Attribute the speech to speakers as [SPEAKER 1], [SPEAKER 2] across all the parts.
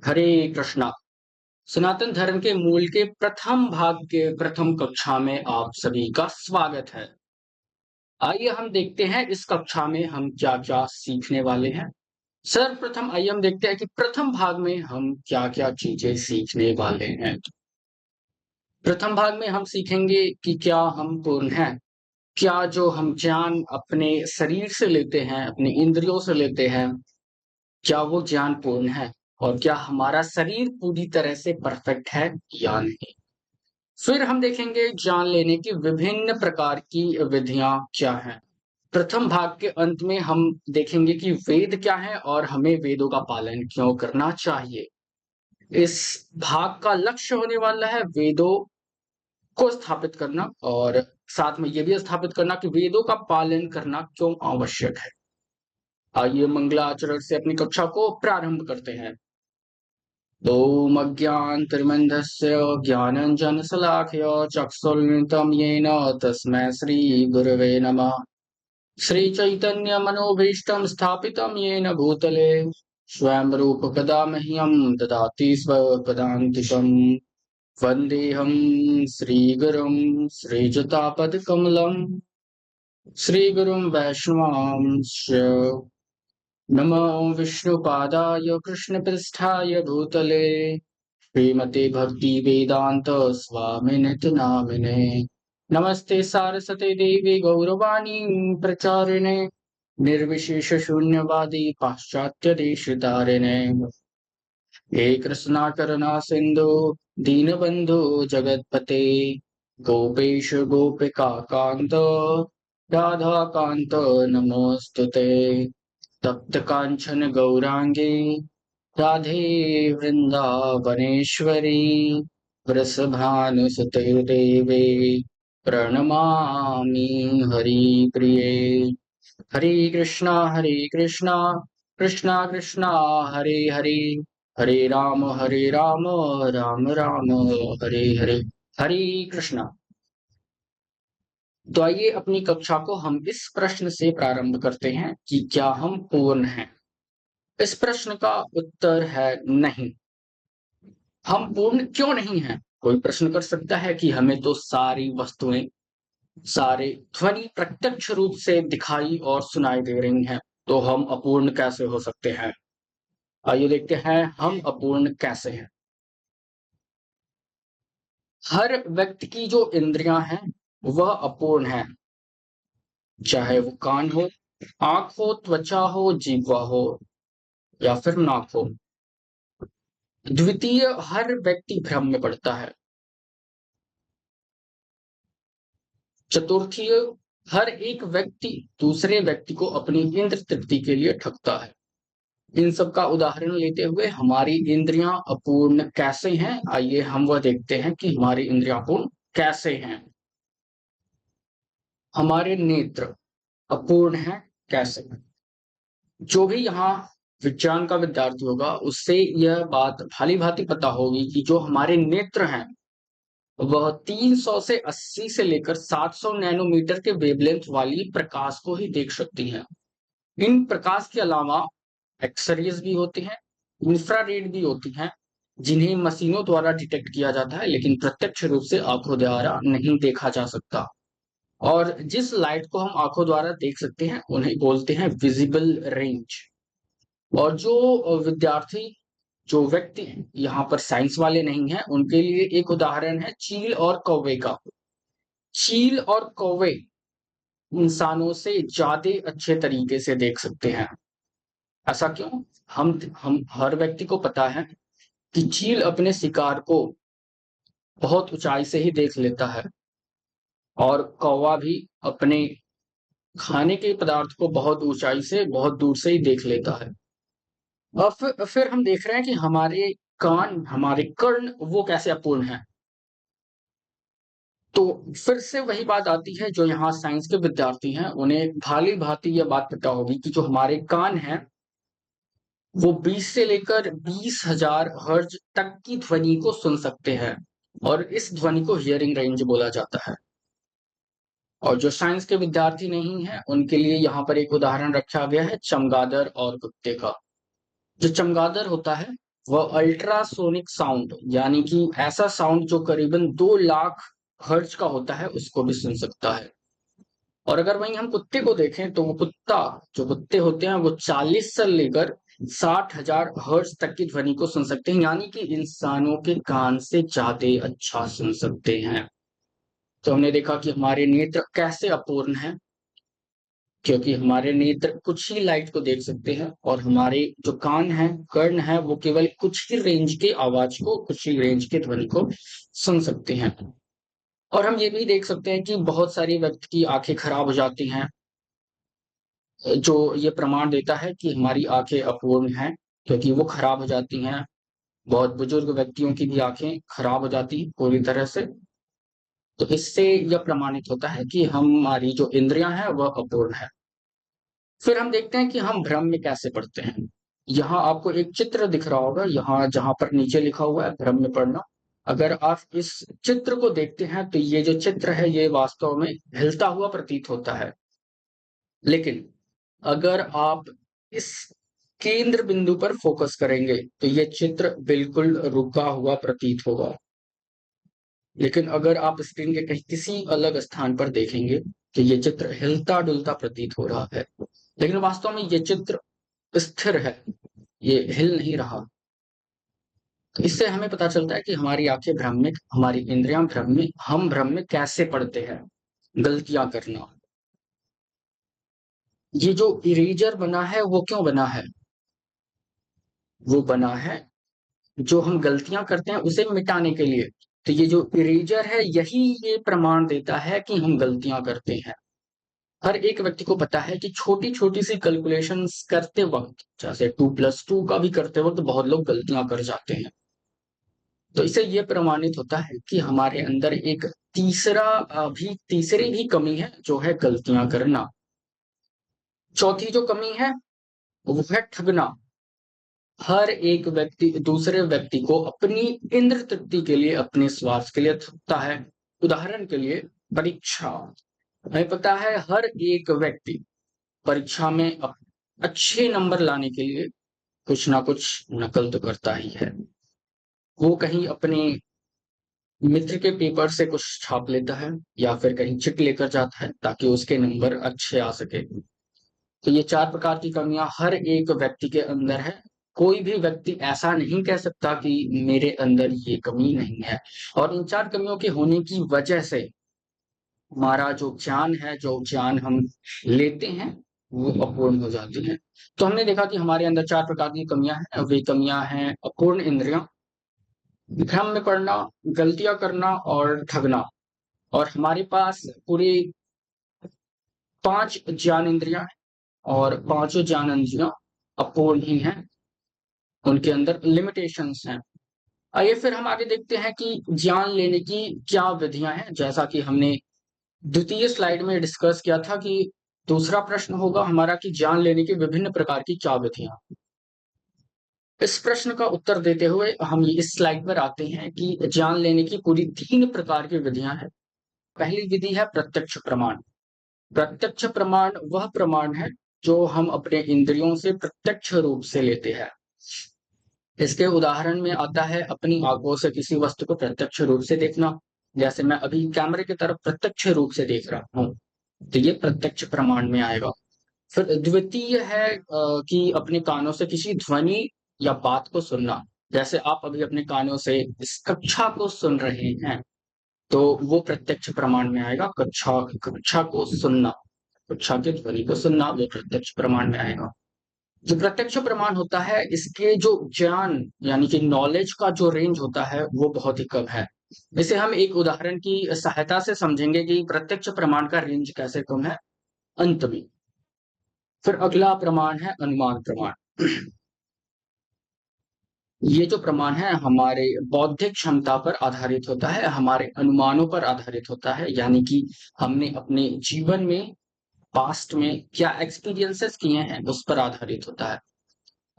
[SPEAKER 1] हरे कृष्णा। सनातन धर्म के मूल के प्रथम भाग के प्रथम कक्षा में आप सभी का स्वागत है। आइए हम देखते हैं इस कक्षा में हम क्या-क्या सीखने वाले हैं। सर्वप्रथम आइए हम देखते हैं कि प्रथम भाग में हम क्या-क्या चीजें सीखने वाले हैं। प्रथम भाग में हम सीखेंगे कि क्या हम पूर्ण हैं? क्या जो हम ज्ञान अपने शरीर से लेते हैं, अपने इंद्रियों से लेते हैं, क्या वो ज्ञान पूर्ण है? और क्या हमारा शरीर पूरी तरह से परफेक्ट है या नहीं? फिर हम देखेंगे जान लेने की विभिन्न प्रकार की विधियां क्या हैं। प्रथम भाग के अंत में हम देखेंगे कि वेद क्या है और हमें वेदों का पालन क्यों करना चाहिए। इस भाग का लक्ष्य होने वाला है वेदों को स्थापित करना और साथ में ये भी स्थापित करना कि वेदों का पालन करना क्यों आवश्यक है। आइए मंगलाचरण से अपनी कक्षा को प्रारंभ करते हैं। ॐ अज्ञानतिमिरन्धस्य ज्ञानाञ्जनशलाकया चक्षुर्मिलितं येन तस्मै श्रीगुरवे नमः। श्रीचैतन्यमनोभीष्टं स्थापितं येन भूतले स्वयं रूपकदा मह्यं ददाति स्वपदान्तिकम्। वन्देऽहं श्रीगुरुं श्रीयुतापदकमलं श्रीगुरुं वैष्णवांश्च। नमो विष्णुपादाय कृष्णपृष्ठाय भूतले श्रीमते भक्ति वेदांत स्वामिनिति नामिने। नमस्ते सारस्वते देवी गौरवाणी प्रचारिणे निर्विशेष शून्यवादी पाश्चात्य देश तारिणे। हे कृष्णा करुणा सिंधु दीनबंधु जगतपते गोपेश गोपिका कांत राधा कांत नमोस्तुते। तप्त कांचन गौरांगे राधे वृंदावनेश्वरी वृषभानुसुते देवे प्रणमामि हरिप्रिये। हरे कृष्णा कृष्णा कृष्णा हरे हरे, हरे राम राम राम हरे हरे। हरे कृष्णा। तो आइए अपनी कक्षा को हम इस प्रश्न से प्रारंभ करते हैं कि क्या हम पूर्ण हैं। इस प्रश्न का उत्तर है नहीं। हम पूर्ण क्यों नहीं हैं? कोई प्रश्न कर सकता है कि हमें तो सारी वस्तुएं, सारे ध्वनि प्रत्यक्ष रूप से दिखाई और सुनाई दे रही हैं, तो हम अपूर्ण कैसे हो सकते हैं? आइए देखते हैं हम अपूर्ण कैसे हैं। हर व्यक्ति की जो इंद्रियां हैं वह अपूर्ण है, चाहे वो कान हो, आंख हो, त्वचा हो, जीवा हो या फिर नाक हो। द्वितीय, हर व्यक्ति भ्रम में पड़ता है। चतुर्थीय, हर एक व्यक्ति दूसरे व्यक्ति को अपनी इंद्र तृप्ति के लिए ठगता है। इन सब का उदाहरण लेते हुए हमारी इंद्रियां अपूर्ण कैसे हैं, आइए हम वह देखते हैं कि हमारी इंद्रियां अपूर्ण कैसे हैं। हमारे नेत्र अपूर्ण हैं कैसे? जो भी यहाँ विज्ञान का विद्यार्थी होगा उससे यह बात भली भांति पता होगी कि जो हमारे नेत्र हैं वह 300 से 80 से लेकर 700 नैनोमीटर के वेवलेंथ वाली प्रकाश को ही देख सकती हैं। इन प्रकाश के अलावा एक्सरेज भी होती हैं, इंफ्रारेड भी होती हैं, जिन्हें मशीनों द्वारा डिटेक्ट किया जाता है लेकिन प्रत्यक्ष रूप से आंखों द्वारा नहीं देखा जा सकता। और जिस लाइट को हम आंखों द्वारा देख सकते हैं उन्हें बोलते हैं विजिबल रेंज। और जो विद्यार्थी, जो व्यक्ति यहाँ पर साइंस वाले नहीं हैं, उनके लिए एक उदाहरण है चील और कौवे का। चील और कौवे इंसानों से ज्यादा अच्छे तरीके से देख सकते हैं। ऐसा क्यों? हम हर व्यक्ति को पता है कि चील अपने शिकार को बहुत ऊंचाई से ही देख लेता है और कौवा भी अपने खाने के पदार्थ को बहुत ऊंचाई से, बहुत दूर से ही देख लेता है। और फिर हम देख रहे हैं कि हमारे कान, हमारे कर्ण वो कैसे अपूर्ण हैं। तो फिर से वही बात आती है, जो यहाँ साइंस के विद्यार्थी हैं उन्हें भाली भांति यह बात पता होगी कि जो हमारे कान हैं वो 20 से लेकर 20,000 हर्ट्ज तक की ध्वनि को सुन सकते हैं और इस ध्वनि को हियरिंग रेंज बोला जाता है। और जो साइंस के विद्यार्थी नहीं हैं उनके लिए यहाँ पर एक उदाहरण रखा गया है चमगादड़ और कुत्ते का। जो चमगादड़ होता है वह अल्ट्रासोनिक साउंड यानी कि ऐसा साउंड जो करीबन 2 लाख हर्ट्ज का होता है उसको भी सुन सकता है। और अगर वहीं हम कुत्ते को देखें तो वो कुत्ता जो कुत्ते होते हैं वो 40 से लेकर 60,000 हर्ट्ज तक की ध्वनि को सुन सकते हैं यानी कि इंसानों के कान से ज़्यादा अच्छा सुन सकते हैं। तो हमने देखा कि हमारे नेत्र कैसे अपूर्ण हैं क्योंकि हमारे नेत्र कुछ ही लाइट को देख सकते हैं और हमारे जो कान हैं, कर्ण हैं वो केवल कुछ ही रेंज के आवाज को, कुछ ही रेंज के ध्वनि को सुन सकते हैं। और हम ये भी देख सकते हैं कि बहुत सारे व्यक्ति की आँखें खराब हो जाती हैं, जो ये प्रमाण देता है कि हमारी आँखें अपूर्ण हैं क्योंकि वो खराब हो जाती हैं। बहुत बुजुर्ग व्यक्तियों की भी आँखें खराब हो जाती हैं पूरी तरह से। तो इससे यह प्रमाणित होता है कि हमारी जो इंद्रियाँ हैं वह अपूर्ण है। फिर हम देखते हैं कि हम भ्रम में कैसे पढ़ते हैं। यहाँ आपको एक चित्र दिख रहा होगा, यहाँ जहाँ पर नीचे लिखा हुआ है भ्रम में पढ़ना। अगर आप इस चित्र को देखते हैं तो ये जो चित्र है ये वास्तव में हिलता हुआ प्रतीत होता है। लेकिन अगर आप इस केंद्र बिंदु पर फोकस करेंगे तो ये चित्र बिल्कुल रुका हुआ प्रतीत होगा। लेकिन अगर आप स्क्रीन के कहीं किसी अलग स्थान पर देखेंगे तो ये चित्र हिलता-डुलता प्रतीत हो रहा है। लेकिन वास्तव में ये चित्र स्थिर है, ये हिल नहीं रहा। तो इससे हमें पता चलता है कि हमारी आँखें भ्रमिक, हमारी इंद्रियाँ भ्रमिक, हम भ्रम में कैसे पड़ते हैं, गलतियाँ करना। ये जो इरेज़र बना है वो क्यों बना है? वो बना है जो हम गलतियाँ करते हैं उसे मिटाने के लिए। तो ये जो इरेज़र है यही ये प्रमाण देता है कि हम गलतियाँ करते हैं। हर एक व्यक्ति को पता है कि छोटी-छोटी सी कैलकुलेशंस करते वक़्त, जैसे 2 + 2 का भी करते वक़्त बहुत लोग गलतियाँ कर जाते हैं। तो इससे ये प्रमाणित होता है कि हमारे अंदर एक तीसरी भी कमी है जो है गलतियाँ करना। चौथी जो कमी है वो है ठगना। हर एक व्यक्ति दूसरे व्यक्ति को अपनी इंद्र तृप्ति के लिए, अपने स्वार्थ के लिए ठगता है। उदाहरण के लिए परीक्षा। हमें पता है हर एक व्यक्ति परीक्षा में अच्छे नंबर लाने के लिए कुछ ना कुछ नकल तो करता ही है। वो कहीं अपने मित्र के पेपर से कुछ छाप लेता है या फिर कहीं चिट लेकर जाता है ताकि उसके नंबर अच्छे आ सके। तो ये 4 प्रकार की कमियाँ हर एक व्यक्ति के अंदर है। कोई भी व्यक्ति ऐसा नहीं कह सकता कि मेरे अंदर ये कमी नहीं है। और इन 4 कमियों के होने की वजह से हमारा जो ज्ञान है, जो ज्ञान हम लेते हैं, वो अपूर्ण हो जाती है। तो हमने देखा कि हमारे अंदर 4 प्रकार की कमियाँ हैं। वे कमियाँ हैं अपूर्ण इंद्रियाँ, भ्रम में पड़ना, गलतियाँ करना और ठगना। और हमारे पास पूरे 5 ज्ञानेंद्रियाँ हैं और पाँचों ज्ञानेंद्रियाँ अपूर्ण ही हैं, उनके अंदर लिमिटेशंस हैं। आइए फिर हम आगे देखते हैं कि ज्ञान लेने की क्या विधियाँ हैं, जैसा कि हमने द्वितीय स्लाइड में डिस्कस किया था कि दूसरा प्रश्न होगा हमारा कि ज्ञान लेने की विभिन्न प्रकार की क्या विधियाँ। इस प्रश्न का उत्तर देते हुए हम इस स्लाइड पर आते हैं कि ज्ञान लेने की पूरी 3 प्रकार की विधियाँ हैं। पहली विधि है प्रत्यक्ष प्रमाण। प्रत्यक्ष प्रमाण वह प्रमाण है जो हम अपने इंद्रियों से प्रत्यक्ष रूप से लेते हैं। इसके उदाहरण में आता है अपनी आँखों से किसी वस्तु को प्रत्यक्ष रूप से देखना, जैसे मैं अभी कैमरे की तरफ प्रत्यक्ष रूप से देख रहा हूँ, तो ये प्रत्यक्ष प्रमाण में आएगा। फिर द्वितीय है कि अपने कानों से किसी ध्वनि या बात को सुनना, जैसे आप अभी अपने कानों से इस कक्षा को सुन रहे हैं, तो वो प्रत्यक्ष प्रमाण में आएगा। कक्षा कक्षा को सुनना, कक्षा की ध्वनि को सुनना, वो प्रत्यक्ष प्रमाण में आएगा। जो प्रत्यक्ष प्रमाण होता है, इसके जो ज्ञान यानी कि नॉलेज का जो रेंज होता है, वो बहुत ही कम है। इसे हम एक उदाहरण की सहायता से समझेंगे कि प्रत्यक्ष प्रमाण का रेंज कैसे कम है, अंत में। फिर अगला प्रमाण है अनुमान प्रमाण। ये जो प्रमाण है हमारे बौद्धिक क्षमता पर आधारित होता है, हमारे अनुमानों पर आधारित होता है, यानी कि हमने अपने जीवन में पास्ट में क्या एक्सपीरियंसेस किए हैं, उस पर आधारित होता है।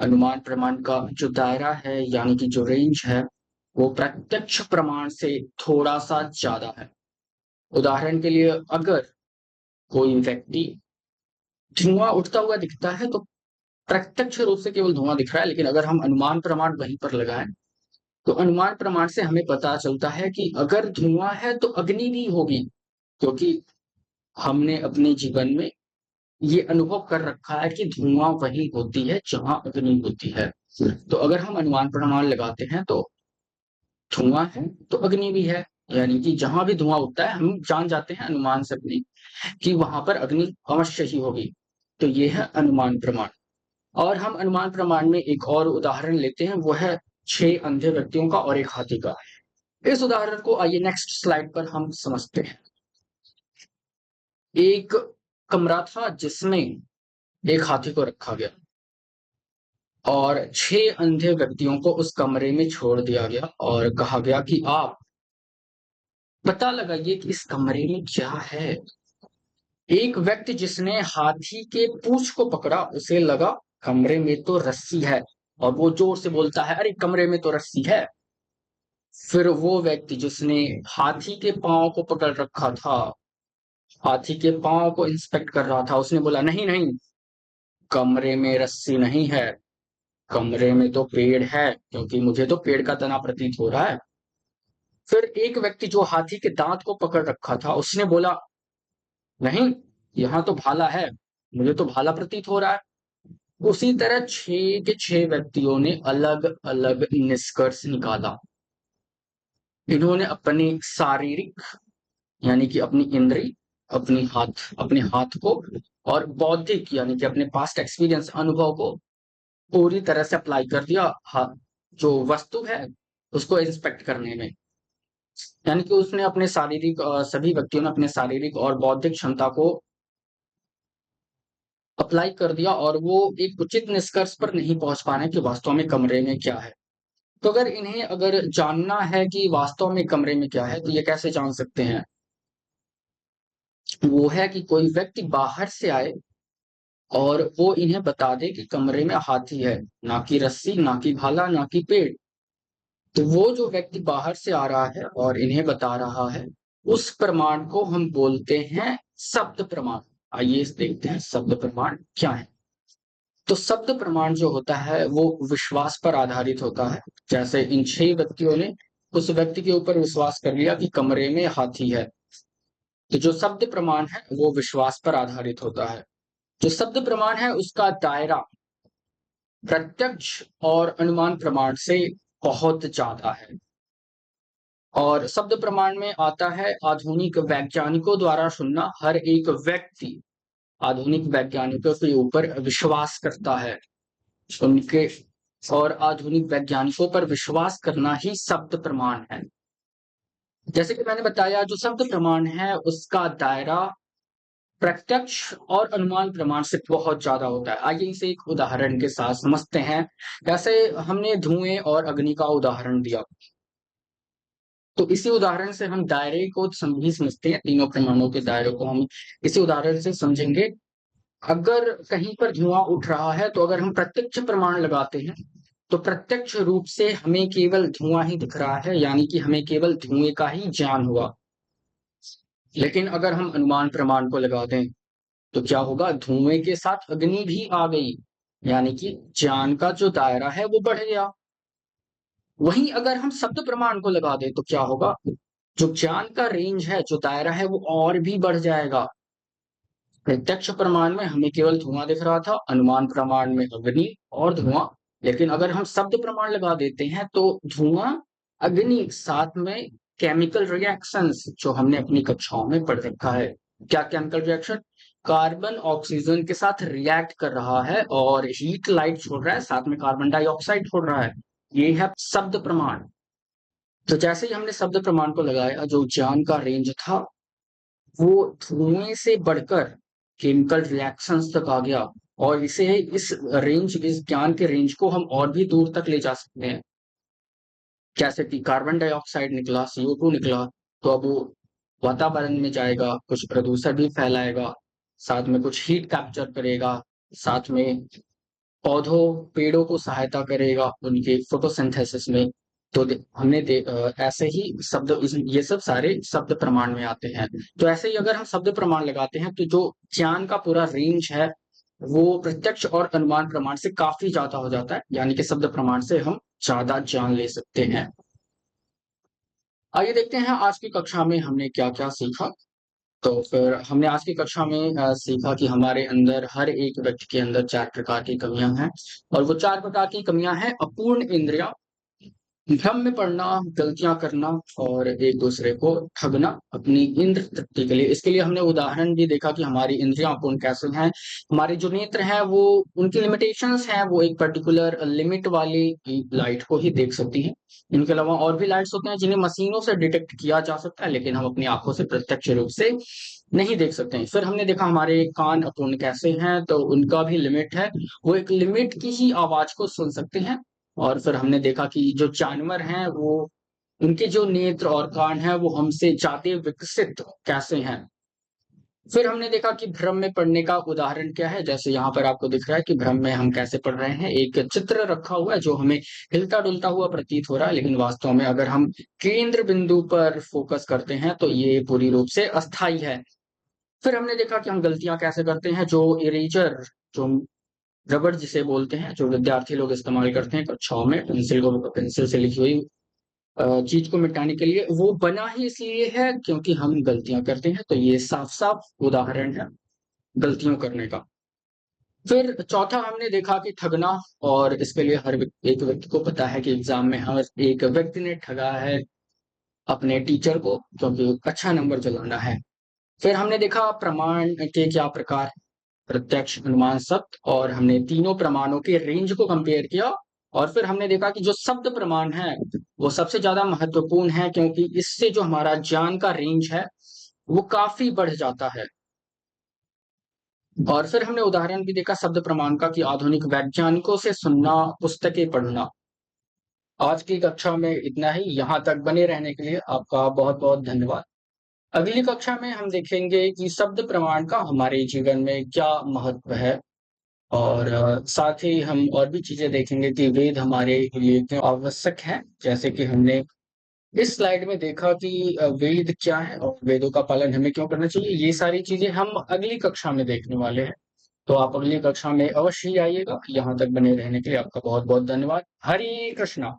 [SPEAKER 1] अनुमान प्रमाण का जो दायरा है यानी कि जो रेंज है, वो प्रत्यक्ष प्रमाण से थोड़ा-सा ज़्यादा है। उदाहरण के लिए अगर कोई व्यक्ति धुआँ उठता हुआ दिखता है तो प्रत्यक्ष रूप से केवल धुआं दिख रहा है, लेकिन अगर हम अनुमान प्रमाण वहीं पर लगाएं तो अनुमान प्रमाण से हमें पता चलता है कि अगर धुआं है तो अग्नि भी होगी, क्योंकि हमने अपने जीवन में ये अनुभव कर रखा है कि धुआं वहीं होती है जहां अग्नि होती है। तो अगर हम अनुमान प्रमाण लगाते हैं तो धुआं है तो अग्नि भी है, यानी कि जहां भी धुआं उठता है हम जान जाते हैं अनुमान से अपने कि वहां पर अग्नि अवश्य ही होगी। तो ये है अनुमान प्रमाण। और हम अनुमान प्रमाण में एक और उदाहरण लेते हैं, वो है 6 अंधे व्यक्तियों का और एक हाथी का। इस उदाहरण को आइए नेक्स्ट स्लाइड पर हम समझते हैं। एक कमरा था जिसमें एक हाथी को रखा गया और 6 अंधे व्यक्तियों को उस कमरे में छोड़ दिया गया और कहा गया कि आप पता लगाइए कि इस कमरे में क्या है। एक व्यक्ति जिसने हाथी के पूंछ को पकड़ा, उसे लगा कमरे में तो रस्सी है, और वो जोर से बोलता है, अरे कमरे में तो रस्सी है। फिर वो व्यक्ति जिसने हाथी के पांव को पकड़ रखा था, हाथी के पांव को इंस्पेक्ट कर रहा था, उसने बोला, नहीं नहीं, कमरे में रस्सी नहीं है, कमरे में तो पेड़ है, क्योंकि मुझे तो पेड़ का तना प्रतीत हो रहा है। फिर एक व्यक्ति जो हाथी के दांत को पकड़ रखा था, उसने बोला, नहीं, यहाँ तो भाला है, मुझे तो भाला प्रतीत हो रहा है। उसी तरह 6 के 6 व्यक्तियों ने अलग अलग निष्कर्ष निकाला। इन्होंने अपने शारीरिक, यानी कि अपनी इंद्री, अपने हाथ को, और बौद्धिक, यानी कि अपने पास्ट एक्सपीरियंस, अनुभव को पूरी तरह से अप्लाई कर दिया जो वस्तु है उसको इंस्पेक्ट करने में। यानी कि उसने अपने शारीरिक, सभी व्यक्तियों ने अपने शारीरिक और बौद्धिक क्षमता को अप्लाई कर दिया, और वो एक उचित निष्कर्ष पर नहीं पहुंच पा रहे कि वास्तव में कमरे में क्या है। तो अगर जानना है कि वास्तव में कमरे में क्या है, तो ये कैसे जान सकते हैं? वो है कि कोई व्यक्ति बाहर से आए और वो इन्हें बता दे कि कमरे में हाथी है, ना कि रस्सी, ना कि भाला, ना कि पेड़। तो वो जो व्यक्ति बाहर से आ रहा है और इन्हें बता रहा है, उस प्रमाण को हम बोलते हैं शब्द प्रमाण। आइए इस देखते हैं शब्द प्रमाण क्या है। तो शब्द प्रमाण जो होता है वो विश्वास पर आधारित होता है। जैसे इन 6 व्यक्तियों ने उस व्यक्ति के ऊपर विश्वास कर लिया कि कमरे में हाथी है। तो जो शब्द प्रमाण है वो विश्वास पर आधारित होता है। जो शब्द प्रमाण है उसका दायरा प्रत्यक्ष और अनुमान प्रमाण से बहुत ज्यादा है। और शब्द प्रमाण में आता है आधुनिक वैज्ञानिकों द्वारा सुनना। हर एक व्यक्ति आधुनिक वैज्ञानिकों के ऊपर विश्वास करता है, उनके और आधुनिक वैज्ञानिकों पर विश्वास करना ही शब्द प्रमाण है। जैसे कि मैंने बताया, जो शब्द प्रमाण है उसका दायरा प्रत्यक्ष और अनुमान प्रमाण से बहुत ज्यादा होता है। आइए इसे एक उदाहरण के साथ समझते हैं। जैसे हमने धुएं और अग्नि का उदाहरण दिया, तो इसी उदाहरण से हम दायरे को भी समझते हैं। तीनों प्रमाणों के दायरे को हम इसी उदाहरण से समझेंगे। अगर कहीं पर धुआं उठ रहा है, तो अगर हम प्रत्यक्ष प्रमाण लगाते हैं तो प्रत्यक्ष रूप से हमें केवल धुआं ही दिख रहा है, यानी कि हमें केवल धुएं का ही ज्ञान हुआ। लेकिन अगर हम अनुमान प्रमाण को लगा दें तो क्या होगा? धुएं के साथ अग्नि भी आ गई, यानी कि ज्ञान का जो दायरा है वो बढ़ गया। वहीं अगर हम शब्द प्रमाण को लगा दें तो क्या होगा? जो ज्ञान का रेंज है, जो दायरा है, वो और भी बढ़ जाएगा। प्रत्यक्ष प्रमाण में हमें केवल धुआं दिख रहा था, अनुमान प्रमाण में अग्नि और धुआं। लेकिन अगर हम शब्द प्रमाण लगा देते हैं तो धुआं, अग्नि, साथ में केमिकल रिएक्शंस जो हमने अपनी कक्षाओं में पढ़ रखा है। क्या केमिकल रिएक्शन? कार्बन ऑक्सीजन के साथ रिएक्ट कर रहा है और हीट लाइट छोड़ रहा है, साथ में कार्बन डाइऑक्साइड छोड़ रहा है। ये है शब्द प्रमाण। तो जैसे ही हमने शब्द प्रमाण को लगाया, जो ज्ञान का रेंज था वो धुएं से बढ़कर केमिकल रिएक्शंस तक आ गया, और इस ज्ञान के रेंज को हम और भी दूर तक ले जा सकते हैं। जैसे कि कार्बन डाइऑक्साइड निकला, CO2 निकला, तो अब वो वातावरण में जाएगा, कुछ प्रदूषण भी फैलाएगा, साथ में कुछ हीट कैप्चर करेगा, साथ में पेड़ों को सहायता करेगा उनके फोटोसिंथेसिस में। तो ऐसे ही ये सब सारे शब्द प्रमाण में आते हैं। तो ऐसे ही अगर हम शब्द प्रमाण लगाते हैं तो जो ज्ञान का पूरा रेंज है वो प्रत्यक्ष और अनुमान प्रमाण से काफ़ी ज़्यादा हो जाता है, यानी कि शब्द प्रमाण से हम ज़्यादा जान ले सकते हैं। आइए देखते हैं आज की कक्षा में हमने क्या-क्या सीखा। तो फिर हमने आज की कक्षा में सीखा कि हमारे अंदर हर एक व्यक्ति के अंदर 4 प्रकार की कमियाँ हैं और वो 4 प्रकार की कमियाँ हैं अपूर्ण इंद्रियाँ, भ्रम में पड़ना, गलतियाँ करना और एक-दूसरे को ठगना अपनी इंद्र तृप्ति के लिए। इसके लिए हमने उदाहरण भी देखा कि हमारी इंद्रियाँ अपूर्ण कैसे हैं। हमारे जो नेत्र हैं वो उनकी लिमिटेशंस हैं, वो एक पर्टिकुलर लिमिट वाली लाइट को ही देख सकती हैं। इनके अलावा और भी लाइट्स होते हैं जिन्हें मशीनों से डिटेक्ट किया जा सकता है, लेकिन हम अपनी आँखों से प्रत्यक्ष रूप से नहीं देख सकते हैं। फिर हमने देखा हमारे कान अपूर्ण कैसे हैं, तो उनका भी लिमिट है। वो एक लिमिट की ही आवाज़ को सुन सकते हैं। और फिर हमने देखा कि जो जानवर हैं वो उनके जो नेत्र और कान हैं वो हमसे ज़्यादा विकसित कैसे हैं। फिर हमने देखा कि भ्रम में पड़ने का उदाहरण क्या है, जैसे यहाँ पर आपको दिख रहा है कि भ्रम में हम कैसे पड़ रहे हैं। एक चित्र रखा हुआ है जो हमें हिलता-डुलता हुआ प्रतीत हो रहा है, लेकिन वास्तव में अगर हम केंद्र बिंदु पर फ़ोकस करते हैं तो ये पूरी रूप से अस्थायी है। फिर हमने देखा कि हम गलतियाँ कैसे करते हैं, जो इरेज़र जो रबड़ जिसे बोलते हैं, जो विद्यार्थी लोग इस्तेमाल करते हैं कक्षाओं में पेंसिल से लिखी हुई चीज़ को मिटाने के लिए, वो बना ही इसलिए है क्योंकि हम गलतियाँ करते हैं, तो ये साफ-साफ उदाहरण है गलतियों करने का। फिर चौथा हमने देखा कि ठगना और इसके लिए हर एक व्यक्ति को पता है कि एग्ज़ाम में हर एक व्यक्ति ने ठगा है अपने टीचर को क्योंकि अच्छा नंबर दिलाना है। फिर हमने देखा प्रमाण के क्या प्रकार प्रत्यक्ष, अनुमान, सत्य और हमने तीनों प्रमाणों के रेंज को कंपेयर किया और फिर हमने देखा कि जो शब्द प्रमाण है, वो सबसे ज़्यादा महत्वपूर्ण है क्योंकि इससे जो हमारा ज्ञान का रेंज है, वो काफ़ी बढ़ जाता है। और फिर हमने उदाहरण भी देखा शब्द प्रमाण का कि आधुनिक वैज्ञानिकों से सुनना, पुस्तकें पढ़ना। आज की कक्षा में इतना ही, यहाँ तक बने रहने के लिए आपका बहुत-बहुत धन्यवाद। अगली कक्षा में हम देखेंगे कि शब्द प्रमाण का हमारे जीवन में क्या महत्व है। और साथ ही हम और भी चीज़ें देखेंगे कि वेद हमारे लिए क्यों आवश्यक है। जैसे कि हमने इस स्लाइड में देखा कि वेद क्या है और वेदों का पालन हमें क्यों करना चाहिए। ये सारी चीज़ें हम अगली कक्षा में देखने वाले हैं। तो आप अगली कक्षा में अवश्य ही आइएगा। यहाँ तक बने रहने के लिए आपका बहुत-बहुत धन्यवाद। हरे कृष्णा।